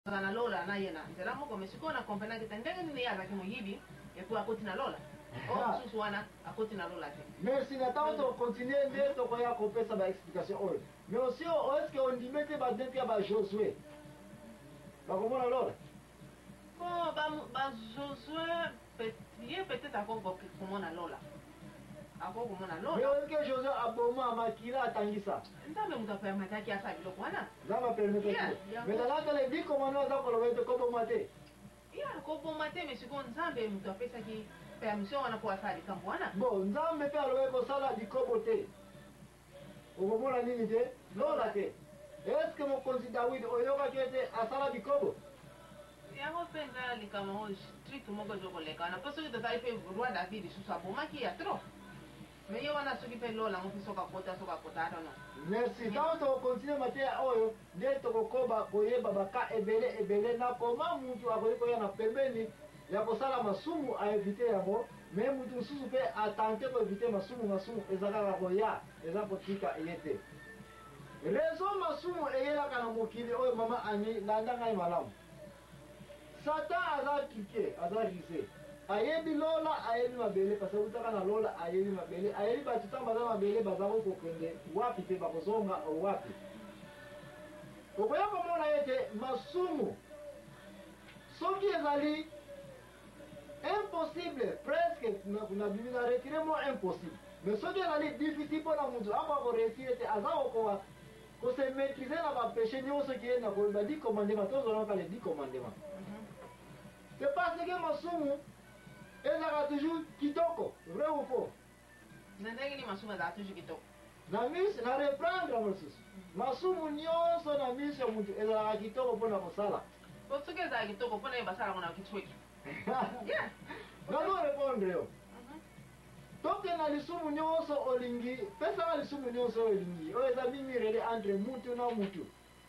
na lola na yena nzela moko mesiko na kompena ke ndenge ni yaza ki moyibi et puis akoti na lola o susu wana akoti na lola te. Merci na tanto continuer nde to koya kopesa ba explication oyo mais aussi est-ce que on dit mete ba dente ba Josué ba komona lola bon ba Josué peut-être akoko komona lola ako komona lola mais est-ce que Josué aboma makila atangisa nzambe mutu apermetaki asa biloko wana nzambe permetaki mais talaka le dit commandement za koloba te koboma te ya koboma te mais sikoyo nzambe mutu apesaki permission wana po asala likambo wana bon nzambe mpe alobai kosala likobo te okomona nini te lola te est ce que mokonzi Dawidi oyokaki ete asala likobo yango mpe nza likambo yango strict moko ezokoleka wana mpo soki tozali mpe roi David susu abomaki ya trop mais ye wana soki mpe lola yango mpe soki akota atono merci ntango tokokontinue mateya oyo nde tokokoba koyeba baka ebele na koma mutu akoki koya na pembeni ya kosala masumu aevite yango me mutu mosusu mpe atante koevite masumu eza kaka koya eza kotika eye te rezo masumu eyelaka na mokili oyo mama ani landa ngai malamu satan aza kike aza rise ayebi lola ayebi mabele parce que utaka na lola ayebi mabele ayebi bato ntango baza mabele baza kokokende wapi mpe bakozonga wapi okoya komona ete masumu soki ezali impossible presque na bibi na retire mo impossible mais soki ezali difficile mpona mutu akoka koreusir ete aza kokoka kose maîtriser na bapéché nyonso ki ye na koyeba 10 commandement tozolaka le 10 commandement c'est parce que masumu ezalaka toujours kitoko vrai ou faux na ndenge ni masumu ezalaka toujours kitoko na miso na reprendre mosusu masumu nyonso na miso ya mutu ezalaka kitoko mpona kosala po soki ezalaka kitoko mpona ye basalaka na kitweki nazo répondre yo toke na lisumu nyonso olingi pesaka lisumu nyonso olingi oyo eza mimirele entre mutu na mutu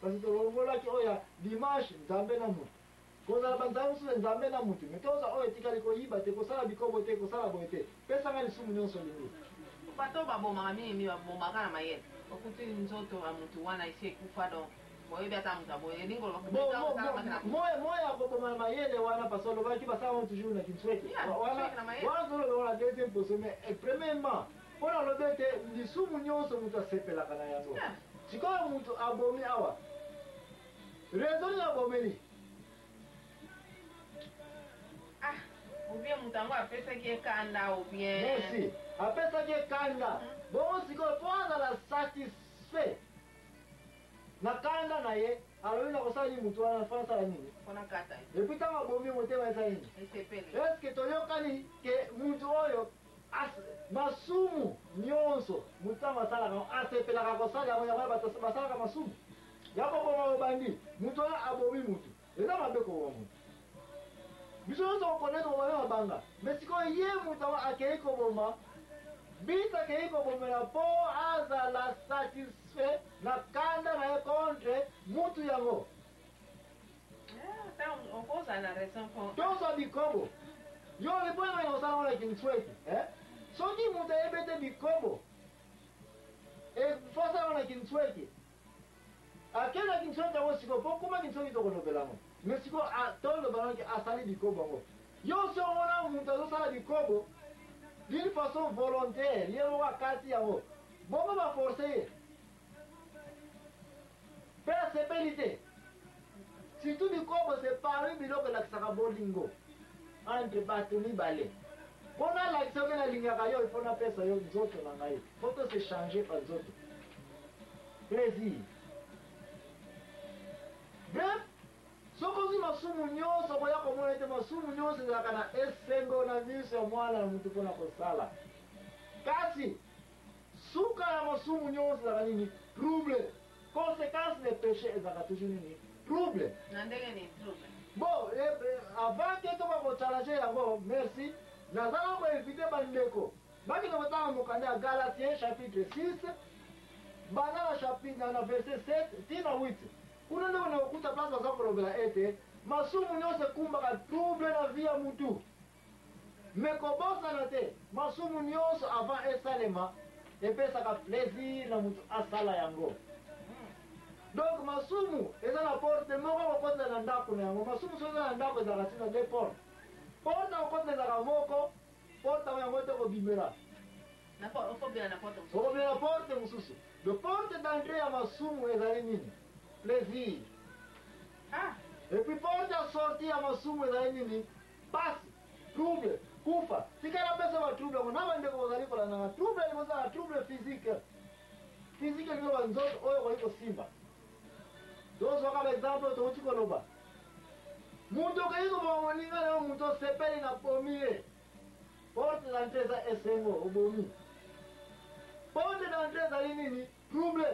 parce que tolongolaki oyo ya dimanche nzambe na mutu kozala banzambe mosusu nzambe na mutu me toza oyo etikali koyiba te kosala bikobo te kosala boye te pesanga lisumu nyonso olingi bato babomaka mingi babomaka na mayele okuti nzoto ya mutu wana esi ekufa donc boyebi ata mutu aboye moya akoboma na mayele wana parce olobaki basalaka toujours na kinsweki wana tolobe wana deuxième position mais premièrement mpona olobi ete lisumu nyonso mutu asepelaka na yango sikoyo mutu abomi awa raison nini abomeli ou bien mutu yango apesaki ekanda ou bien merci apesaki ekanda bongo sikoyo mpo azala satisfait na kanda na ye alobi na kosala nini mutu wana fana asala nini epui ntango abomi motema eza nini eske toyokani ke mutu oyo masumu nyonso mutu ntango asalaka asepelaka kosala yango yango bato basalaka masumu ya koboma obandi mutu wana abomi mutu eza mabe koboma mutu biso nyonso kokonete kobomi mabanga me sikoyo ye mutu yango akei koboma biso akei kobomela mpo azala satisfait na kanda na ye contre mutu yango tozwa bikobo yo liboyanga na kosala wana kinsweki soki mutu ayebi ete bikobo efosala wana kinsweki akenda kinsweki yango sikoyo mpo kuma kinsweki tokolobelamo me sikoyo tolobanaki asali bikobo yango yo si omona mutu azosala bikobo d'une façon volontaire ye moko akati yango bongo baforce ye mpe asepeli te surtout bikobo c'est parmi biloko elakisaka bolingo entre bato mibale mpo nalakisa oke nalingaka yo ifo napesa yo nzoto na ngai fo tose change pa nzoto plaisir bref soki ozwi masumu nyonso koya komona ete masumu nyonso ezalaka na esengo na miso ya mwana na mutu mpona kosala kasi suka ya masumu nyonso ezalaka nini trouble conséquence de péché ezalaka toujours nini trouble bon avant ke toka kochallange yango merci nazala koinvite bandeko bakende kotanga mokanda ya Galatien chapitre 6 banda na chapitre na verset 7 tina 8 kuna nde na okuta place baza kolobela ete masumu nyonso ekumbaka trouble na vie ya mutu me kobosana te masumu nyonso avant esalema epesaka plaisir na mutu asala yango donc masumu eza na porte moko kokotela na ndako na yango. Masumu so eza na ndako ezalaka ntina de porte. Porte kokotela ezalaka moko, porte yango te kobimela. Okobela na porte mosusu. Le porte d'entrée ya masumu ezali nini? Plaisir. Et puis porte ya sortie ya masumu ezali nini? Pasi, trouble, kufa. Tikala pesa ba trouble ngo naba ndeko bozali kolanda na trouble ezala trouble physique. Physique ndio banzoto oyo ko simba. Dozo kama example to uchi koloba. Muntu kayiko bamoninga leo muntu sepeli na pomie. Porte d'entrée za SMO obomi. Porte d'entrée za nini? Trouble.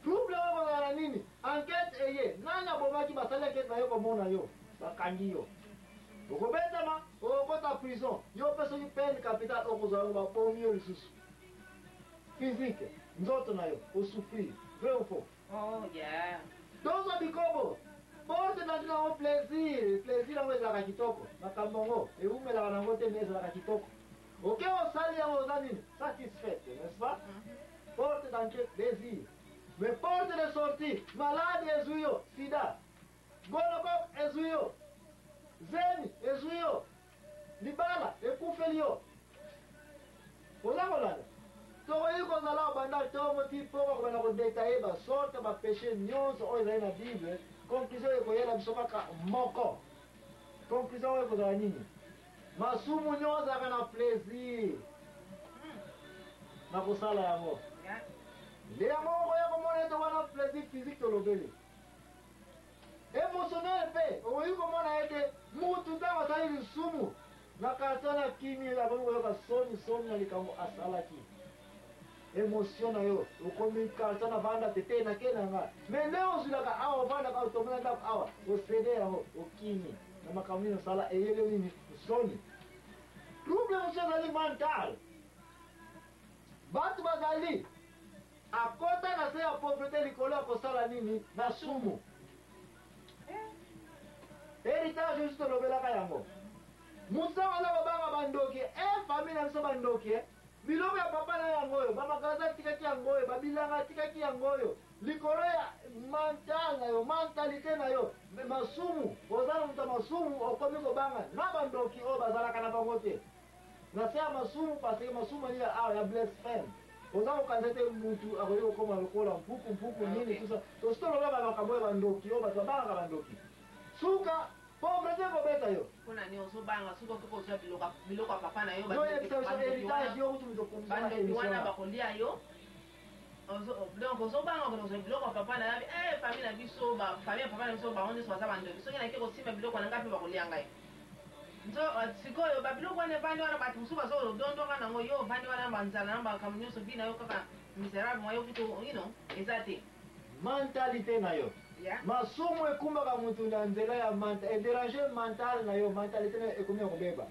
Trouble wa na nini? Enquête eye. Nana bomaki basala enquête na yo komona yo. Bakangi yo. Okobetama, okota prison. Yo peso ni peine capitale okozala ba pomie lisusu. Physique, nzoto na yo, osouffrir. Vrai ou faux? Oh, yeah. Dozo bikobo. Porte d'entrée na plaisir. Plaisir yango ezalaka kitoko. Makambo ngo, eumelaka nango te mais ezalaka kitoko. Ok, osali yango oza nini? Satisfait, n'est-ce pas? Porte d'entrée, plaisir. Mais porte de sortie, malade ezwi yo, sida. Gonocoque ezwi yo. Zemi ezwi yo. Libala ekufeli yo. Oza kolanda. Tokoyi kozala obanda ntongo ti mpo bakobanda kodetaye basorte bapeshe nyonso oyo ezali na bible. Conclusion ekoyela biso kaka moko. Conclusion oyo ekozala nini? Masumu nyonso ezalaka na plaisir na kosala yango. nde yango okoya komona ete wana plaisir physique tolobeli. Émotionnel mpe okoki komona ete mutu ntango asali lisumu na karta na kimi akoki koyoka soni na likambo asalaki. Émotion na yo okomi karta na vanda tete nake na nga me nde ozwilaka awa ovandaka otomona ndako awa osede yango okimi na makambo nini osala eyele nini soni. Trouble mosu ezali mental. Bato bazali akota na se ya pauvreté likolo ya kosala nini na sumu. Héritage juste tolobelaka yango. Mutu aza kobanga bandoki famille na biso bandoki biloko ya papa na yango oyo bamakaza tikaki yango oyo babilanga tikaki yango oyo likolo ya mental na yo mentalité na yo masumu ozala moto ya masumu okomi kobanga na bandoki oyo bazalaka na bango te na se ya masumu parce que masumu ani ya blasphème oza kokanza te mutu akoki kokoma lokola mpuku nini tusa tosi tolobaka makambo oyo bandoki oyo bato babangaka bandoki suka pauvreté kobeta yo. Kuna ni osobanga suko kiko osha biloko ya papa na yo bandoki wana bakolia yo. Donc osobanga konosha biloko ya papa na yabi famille na biso famille ya papa na biso bango nyonso baza bandoki soki nake kosimba biloko wana ngapi bakolia ngai. Nzo sikoyo babiloko wana evandi wana bato mosusu bazodondoka nango yo ovandi wana banzala na makambo nyonso bina yo kaka misérable mwa yo kutu eza te. Mentalité na yo. Masumu ekumbaka mutu na nzela ya déranger mental na yo mentalité na yo ekomi ya kobeba.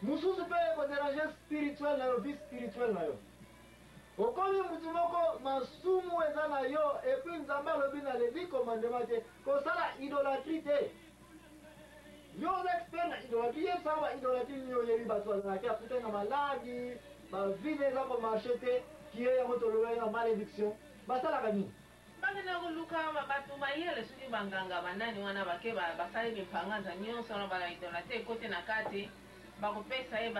Mususu mpe ekoderange spirituel na yo vie spirituel na yo. Okomi mutu moko masumu eza na yo epuis nzambe alobi na levi commandement te kosala idolatrie te. Yo oza expert na idolatrie ye sala ba idolatrie nini oyebi bato bazalaki apute na maladi bavine eza komarche te kiye yango tolobeli na malédiction basalaka nini? Bagenda koluka bato mayele soki banganga banani wana bake basali bimpanganza nyonso wana banaitola te ekote na kati bakopesa ye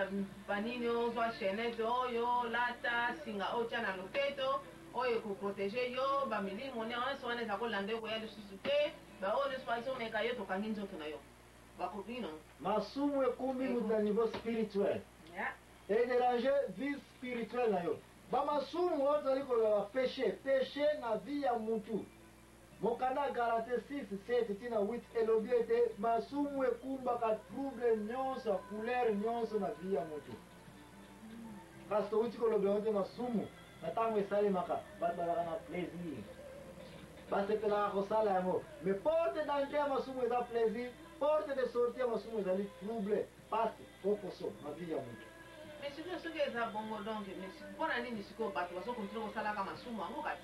banini ozwa chaînette oyo lata singa oyo tia na loketo oyo ekoprotege yo bamilimo nyonso wana eza kolanda yo koya lisusu te baoyo nyonso bazomeka yo tokangi nzoto na yo bakopino. Masumu ekumbi mutu na niveau spirituel edérange vie spirituelle na yo. Bamasumu oyo tozali koloba péché na vie ya mutu. Mokanda Galate 6:7 tina 8 elobi ete masumu ekumbaka trouble nyonso couleur nyonso na vie ya mutu. Kasi touti kolobela ote masumu na ntango esalemaka bato bazalaka na plaisir basepelaka kosala yango. Mais porte d'entrée ya masumu eza plaisir, porte de sortie ya masumu ezali trouble pasi okoso na vie ya mutu. Mais sikoyo soki eza bongo donc mpona nini sikoyo bato bazokontinue kosalaka masumu yango kati?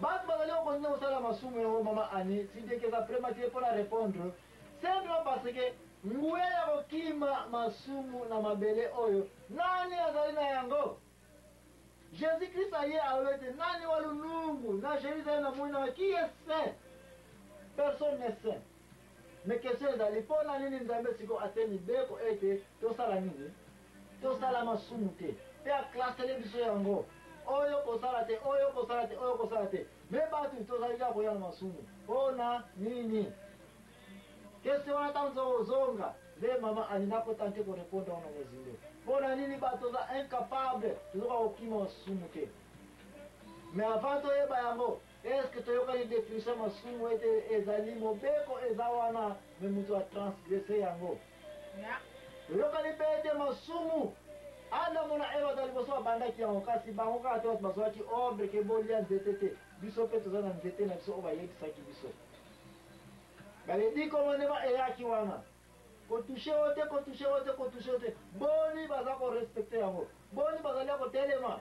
Bato bazali kokontinue kosala masumu yango mama ani sideke eza prématuré mpona répondre simplement parce que nguya ya kokima masumu na mabele oyo nani azali na yango? Jésus Christ aye awete nani walunungu na Jérusalem na mwina qui est saint? Personne n'est saint. Mais question ezali mpona nini nzambe siko ateni beko ete tosala nini? Tosala masumu te. Pe aklasele biso yango. Oyo kosala te, oyo kosala te, oyo kosala te. Me batu tozali kaka koya na masumu. Mpona nini? Question wana ntango ozonga. Nde mama alina kotante korepondre wana mozinde. Mpona nini bato toza incapable tozoka kokima masumu te? Mais avant toyeba yango, est-ce que toyokani définition masumu ete ezali mobeko eza wana me mutu atransgresse yango? Toyokani mpe ete masumu Adamu na Eva toza liboso babandaki yango kasi bango kaka te bato bazwaki ordre ke bolia nzete te. Biso mpe toza na nzete na biso oyo bayebisaki biso. Baledi komandema eyaki wana. Kotushe ote, kotushe ote, kotushe ote. Boni baza ko respecte yango. Boni bazali ko telema.